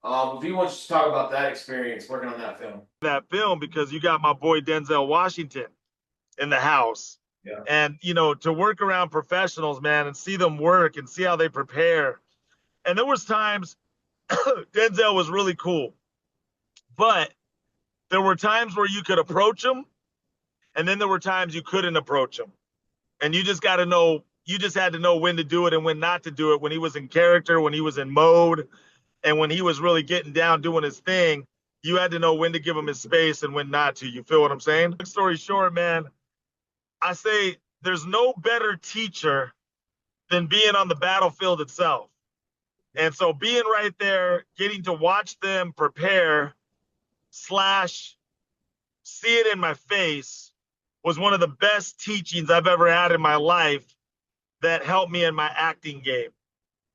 If you want to talk about that experience working on that film. That film because you got my boy Denzel Washington in the house. Yeah. And, to work around professionals, man, and see them work and see how they prepare. And there was times Denzel was really cool, but there were times where you could approach him, and then there were times you couldn't approach him. And you just had to know when to do it and when not to do it, when he was in character, when he was in mode, and when he was really getting down doing his thing. You had to know when to give him his space and when not to. You feel what I'm saying? Long story short, man, I say there's no better teacher than being on the battlefield itself. And so being right there, getting to watch them prepare / see it in my face was one of the best teachings I've ever had in my life that helped me in my acting game.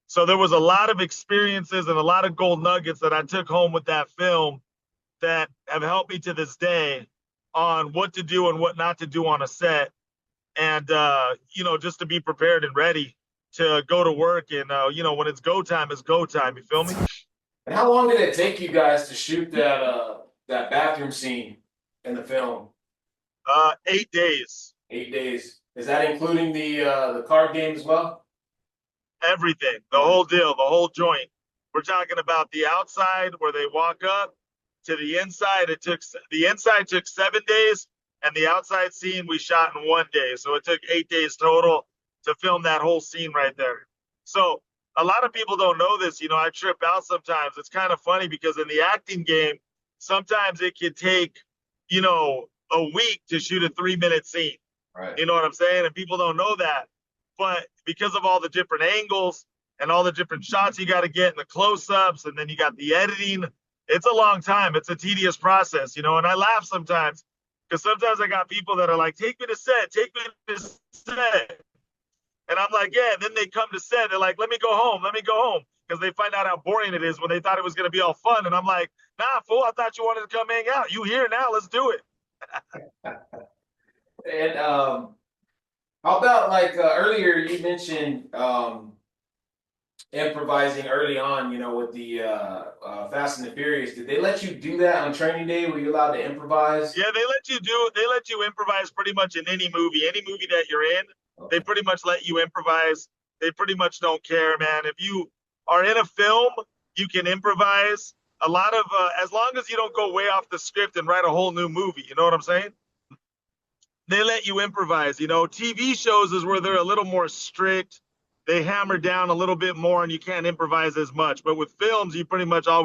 So there was a lot of experiences and a lot of gold nuggets that I took home with that film that have helped me to this day on what to do and what not to do on a set. And, just to be prepared and ready to go to work. And, when it's go time, it's go time. You feel me? And how long did it take you guys to shoot that bathroom scene in the film? 8 days. 8 days. Is that including the card game as well? Everything, the whole deal, the whole joint. We're talking about the outside where they walk up to the inside. The inside took 7 days, and the outside scene we shot in 1 day. So it took 8 days total to film that whole scene right there. So a lot of people don't know this. I trip out sometimes. It's kind of funny because in the acting game, sometimes it can take, a week to shoot a 3-minute scene. Right. You know what I'm saying? And people don't know that. But because of all the different angles and all the different shots you got to get and the close-ups, and then you got the editing, it's a long time. It's a tedious process, and I laugh sometimes because sometimes I got people that are like, take me to set. And I'm like, yeah. And then they come to set. They're like, let me go home. Because they find out how boring it is when they thought it was going to be all fun. And I'm like, nah, fool, I thought you wanted to come hang out. You here now. Let's do it. And how about earlier you mentioned improvising early on, with the Fast and the Furious. Did they let you do that on training day? Were you allowed to improvise? Yeah, they let you improvise pretty much in any movie that you're in. Okay. They pretty much let you improvise. They pretty much don't care, man. If you are in a film, you can improvise. A lot of as long as you don't go way off the script and write a whole new movie, you know what I'm saying? They let you improvise. TV shows is where they're a little more strict. They hammer down a little bit more and you can't improvise as much. But with films, you pretty much always